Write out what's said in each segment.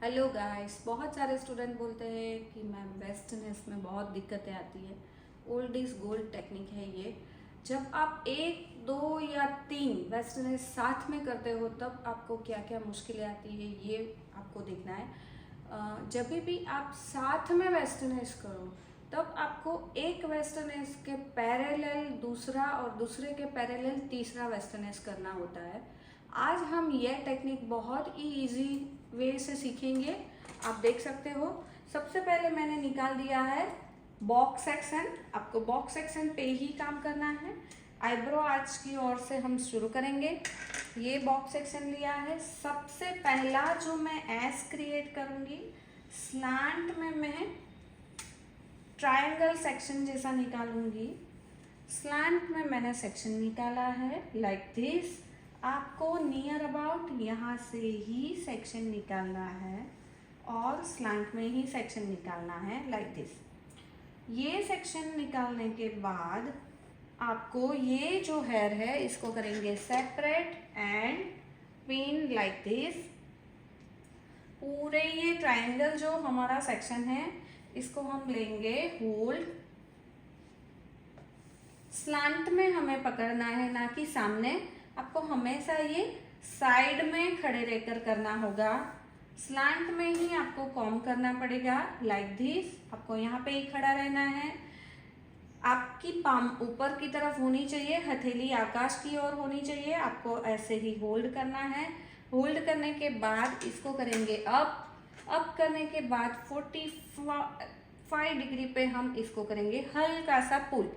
Hello guys, बहुत सारे student बोलते हैं कि मैम वेस्टर्नर्स में बहुत दिक्कतें आती है। ओल्ड इज गोल्ड टेक्निक है ये। जब आप एक दो या तीन वेस्टर्नर्स साथ में करते हो तब आपको क्या क्या मुश्किलें आती है ये आपको देखना है। जब भी आप साथ में वेस्टर्नर्स करो तब आपको एक वेस्टर्नर्स के पैरेलल दूसरा और दूसरे के पैरेलल तीसरा वेस्टर्नर्स करना होता है। आज हम यह टेक्निक बहुत ही इजी वे से सीखेंगे। आप देख सकते हो, सबसे पहले मैंने निकाल दिया है बॉक्स सेक्शन। आपको बॉक्स सेक्शन पे ही काम करना है। आईब्रो आर्च की ओर से हम शुरू करेंगे। ये बॉक्स सेक्शन लिया है। सबसे पहला जो मैं एस क्रिएट करूंगी, स्लांट में मैं ट्रायंगल सेक्शन जैसा निकालूंगी। स्लांट में मैंने सेक्शन निकाला है लाइक दिस। आपको नियर अबाउट यहाँ से ही सेक्शन निकालना है और स्लांट में ही सेक्शन निकालना है लाइक दिस। ये सेक्शन निकालने के बाद आपको ये जो हेयर है इसको करेंगे separate and pin like this. पूरे ये ट्रायंगल जो हमारा सेक्शन है इसको हम लेंगे होल्ड। स्लांट में हमें पकड़ना है, ना कि सामने। आपको हमेशा ये साइड में खड़े रहकर करना होगा। स्लांट में ही आपको कॉम करना पड़ेगा लाइक दिस। आपको यहाँ पे ही खड़ा रहना है। आपकी पाम ऊपर की तरफ होनी चाहिए, हथेली आकाश की ओर होनी चाहिए। आपको ऐसे ही होल्ड करना है। होल्ड करने के बाद इसको करेंगे अप। अप करने के बाद 45 डिग्री पे हम इसको करेंगे हल्का सा पुल।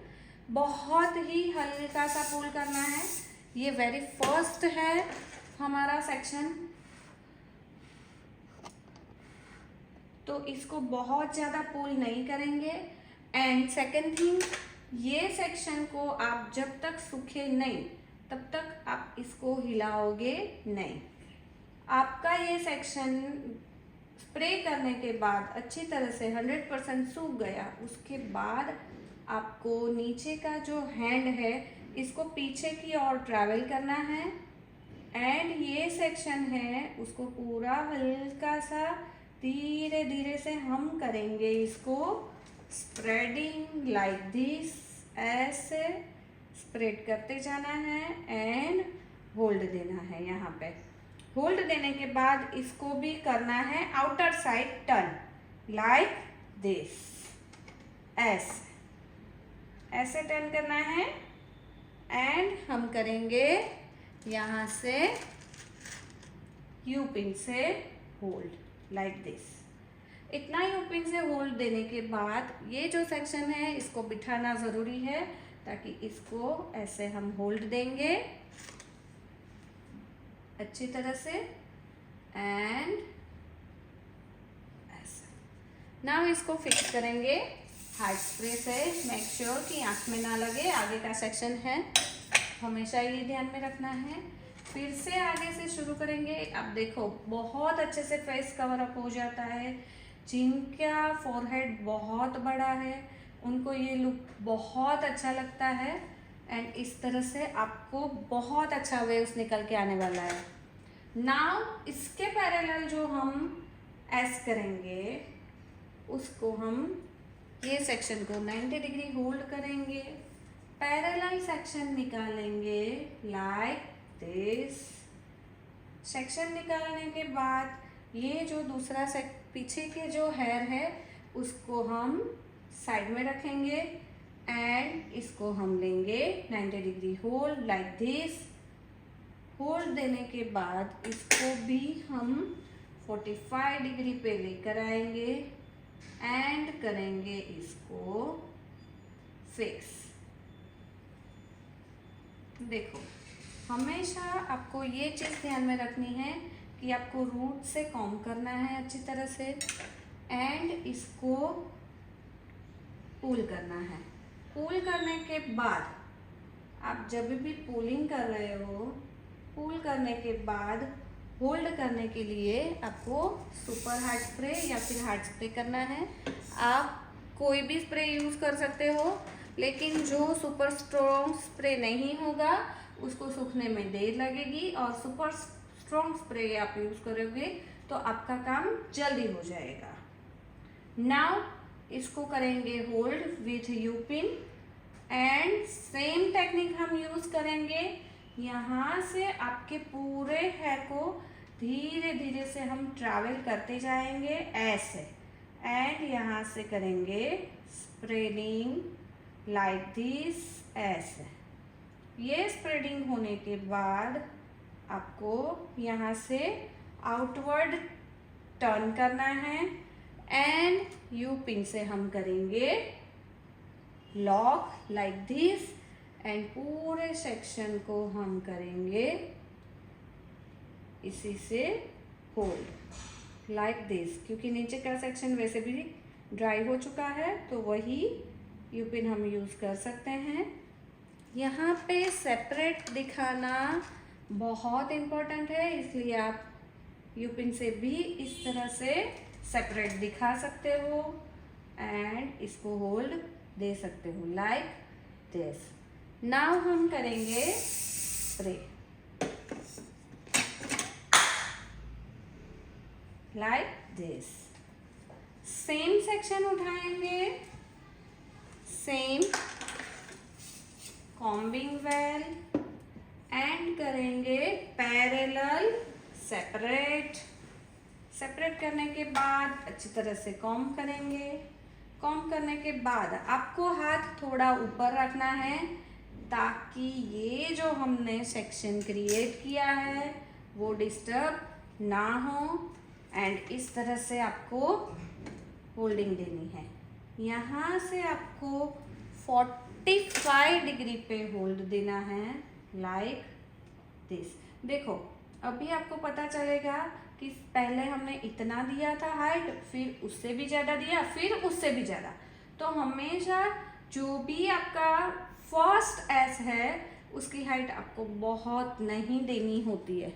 बहुत ही हल्का सा पुल करना है। ये वेरी फर्स्ट है हमारा सेक्शन, तो इसको बहुत ज़्यादा पुल नहीं करेंगे। एंड सेकेंड थिंग, ये सेक्शन को आप जब तक सूखे नहीं तब तक आप इसको हिलाओगे नहीं। आपका ये सेक्शन स्प्रे करने के बाद अच्छी तरह से 100% सूख गया, उसके बाद आपको नीचे का जो हैंड है इसको पीछे की ओर ट्रैवल करना है। एंड ये सेक्शन है उसको पूरा हल्का सा धीरे धीरे से हम करेंगे इसको स्प्रेडिंग लाइक दिस। ऐसे स्प्रेड करते जाना है एंड होल्ड देना है। यहाँ पे होल्ड देने के बाद इसको भी करना है outer side turn like this. ऐसे टर्न करना है एंड हम करेंगे यहाँ से यू पिन से होल्ड लाइक दिस। इतना यू पिन से होल्ड देने के बाद ये जो सेक्शन है इसको बिठाना ज़रूरी है, ताकि इसको ऐसे हम होल्ड देंगे अच्छी तरह से एंड ऐसे। नाउ इसको फिक्स करेंगे हार्ड स्प्रे से। मेक श्योर कि आँख में ना लगे, आगे का सेक्शन है, हमेशा ये ध्यान में रखना है। फिर से आगे से शुरू करेंगे। अब देखो बहुत अच्छे से फेस कवर अप हो जाता है। जिनका फोरहेड बहुत बड़ा है उनको ये लुक बहुत अच्छा लगता है एंड इस तरह से आपको बहुत अच्छा वेव्स निकल के आने वाला है। नाउ इसके पैरेलल जो हम एस करेंगे उसको हम ये सेक्शन को 90 डिग्री होल्ड करेंगे, पैरेलल सेक्शन निकालेंगे लाइक दिस। सेक्शन निकालने के बाद ये जो दूसरा पीछे के जो हेयर है उसको हम साइड में रखेंगे एंड इसको हम लेंगे 90 degree hold like this. Hold देने के बाद इसको भी हम 45 डिग्री पे लेकर आएंगे एंड करेंगे इसको फिक्स। देखो हमेशा आपको ये चीज़ ध्यान में रखनी है कि आपको रूट से कॉम करना है अच्छी तरह से एंड इसको पुल करना है। पुल करने के बाद आप जब भी पुलिंग कर रहे हो, पुल करने के बाद होल्ड करने के लिए आपको सुपर हार्ड स्प्रे या फिर हार्ड स्प्रे करना है। आप कोई भी स्प्रे यूज़ कर सकते हो, लेकिन जो सुपर स्ट्रॉन्ग स्प्रे नहीं होगा उसको सूखने में देर लगेगी और सुपर स्ट्रॉन्ग स्प्रे आप यूज करोगे तो आपका काम जल्दी हो जाएगा। नाउ इसको करेंगे hold with you pin and same technique हम यूज करेंगे। यहाँ से आपके पूरे हेयर को धीरे धीरे से हम ट्रैवल करते जाएंगे ऐसे, एंड यहाँ से करेंगे स्प्रेडिंग लाइक दिस ऐसे। ये स्प्रेडिंग होने के बाद आपको यहाँ से आउटवर्ड टर्न करना है एंड यू पिन से हम करेंगे लॉक लाइक दिस एंड पूरे सेक्शन को हम करेंगे इसी से होल्ड लाइक दिस। क्योंकि नीचे का सेक्शन वैसे भी ड्राई हो चुका है तो वही यू पिन हम यूज कर सकते हैं। यहाँ पे सेपरेट दिखाना बहुत इम्पोर्टेंट है, इसलिए आप यू पिन से भी इस तरह से सेपरेट दिखा सकते हो एंड इसको होल्ड दे सकते हो लाइक दिस। नाउ हम करेंगे spray like this. Same section उठाएंगे, सेम कॉम्बिंग वेल एंड करेंगे पैरेलल सेपरेट। सेपरेट करने के बाद अच्छी तरह से कॉम्ब करेंगे। कॉम्ब करने के बाद आपको हाथ थोड़ा ऊपर रखना है ताकि ये जो हमने सेक्शन क्रिएट किया है वो डिस्टर्ब ना हो, एंड इस तरह से आपको होल्डिंग देनी है। यहाँ से आपको 45 डिग्री पे होल्ड देना है लाइक दिस। देखो अभी आपको पता चलेगा कि पहले हमने इतना दिया था हाइट, फिर उससे भी ज़्यादा दिया, फिर उससे भी ज़्यादा। तो हमेशा जो भी आपका फर्स्ट एस है उसकी हाइट आपको बहुत नहीं देनी होती है।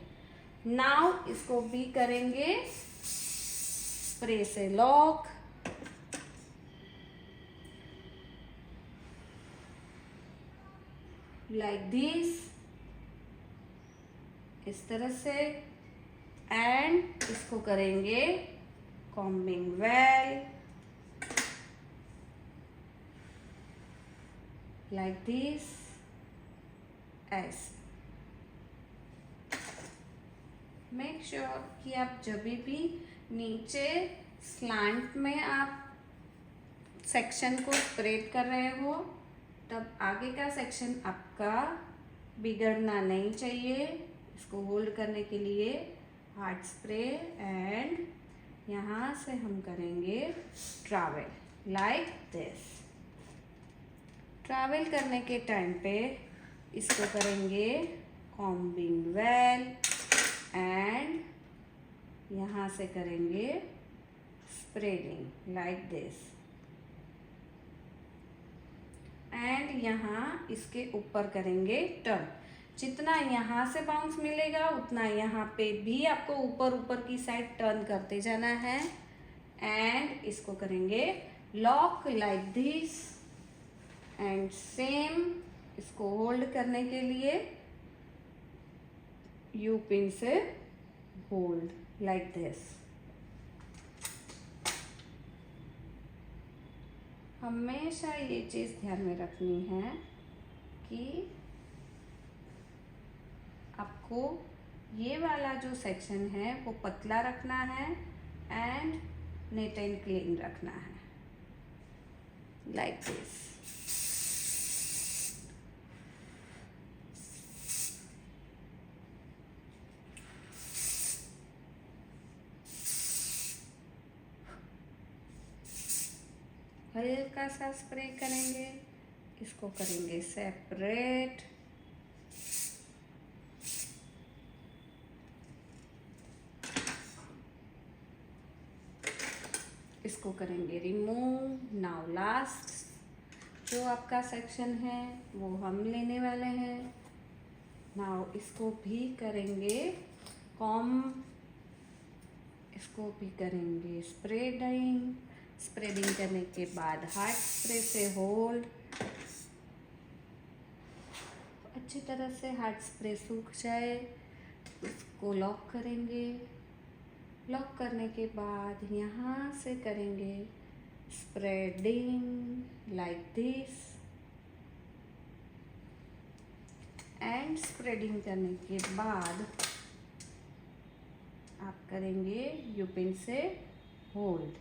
नाउ इसको भी करेंगे स्प्रे से लॉक लाइक दिस, इस तरह से, एंड इसको करेंगे कॉम्बिंग वेल लाइक दिस ऐसे। मेक श्योर कि आप जब भी नीचे स्लैंट में आप सेक्शन को स्प्रेड कर रहे हो तब आगे का सेक्शन आपका बिगड़ना नहीं चाहिए। इसको होल्ड करने के लिए हार्ड स्प्रे एंड यहाँ से हम करेंगे ट्रैवल लाइक दिस। ट्रैवल करने के टाइम पे इसको करेंगे कॉम्बिंग वेल एंड यहाँ से करेंगे स्प्रेडिंग लाइक दिस, एंड यहाँ इसके ऊपर करेंगे टर्न। जितना यहाँ से बाउंस मिलेगा उतना यहाँ पे भी आपको ऊपर ऊपर की साइड टर्न करते जाना है, एंड इसको करेंगे lock like this and same इसको होल्ड करने के लिए यू पिन से होल्ड लाइक दिस। हमेशा ये चीज़ ध्यान में रखनी है कि आपको ये वाला जो सेक्शन है वो पतला रखना है एंड नीट एंड क्लीन रखना है लाइक दिस। हल्का सा स्प्रे करेंगे, इसको करेंगे सेपरेट, इसको करेंगे रिमूव। नाउ लास्ट जो आपका सेक्शन है वो हम लेने वाले हैं। नाउ इसको भी करेंगे कॉम्ब, इसको भी करेंगे स्प्रेडिंग। स्प्रेडिंग करने के बाद हार्ड स्प्रे से होल्ड, अच्छी तरह से हार्ड स्प्रे सूख जाए उसको इसको लॉक करेंगे। लॉक करने के बाद यहाँ से करेंगे spreading like this, and spreading करने के बाद आप करेंगे यू पिन से होल्ड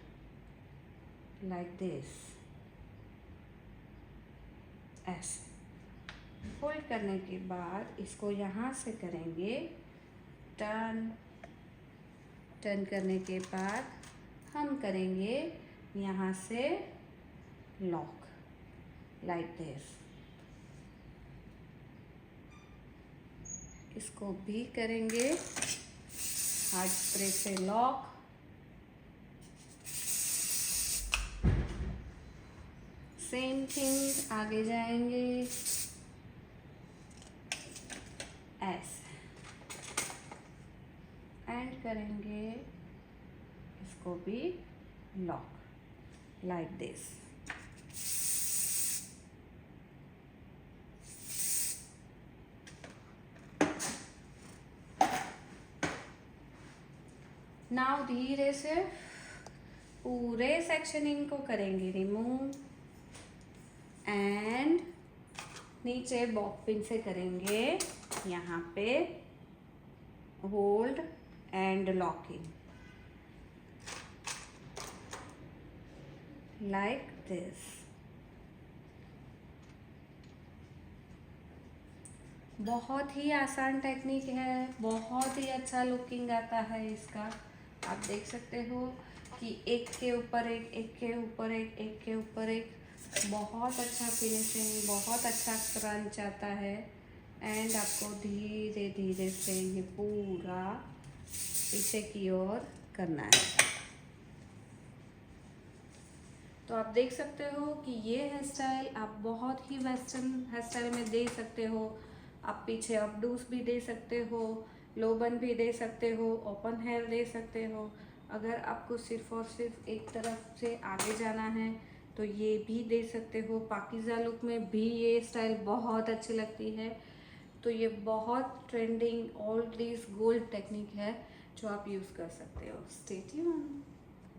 लाइक दिस, ऐसे होल्ड करने के बाद इसको यहाँ से करेंगे टर्न। टर्न करने के बाद हम करेंगे यहाँ से लॉक लाइक दिस। इसको भी करेंगे हार्ड स्प्रे से लॉक। सेम थिंग आगे जाएंगे ऐसे, एंड करेंगे इसको भी लॉक लाइक दिस। नाउ धीरे से पूरे सेक्शनिंग को करेंगे रिमूव, एंड नीचे बॉब पिन से करेंगे यहाँ पे hold and locking like this. बहुत ही आसान टेक्निक है, बहुत ही अच्छा लुकिंग आता है इसका। आप देख सकते हो कि एक के ऊपर एक, एक के ऊपर एक, एक के ऊपर एक, बहुत अच्छा फिनिशिंग, बहुत अच्छा क्रंच आता है। एंड आपको धीरे धीरे से ये पूरा पीछे की ओर करना है। तो आप देख सकते हो कि ये हेयर स्टाइल आप बहुत ही वेस्टर्न हेयर स्टाइल में दे सकते हो। आप पीछे अपडूस भी दे सकते हो, लो बन भी दे सकते हो, ओपन हेयर दे सकते हो। अगर आपको सिर्फ और सिर्फ एक तरफ से आगे जाना है तो ये भी दे सकते हो। पाकीज़ा लुक में भी ये स्टाइल बहुत अच्छी लगती है। तो ये बहुत trending old is gold technique है जो आप यूज़ कर सकते हो। Stay tuned.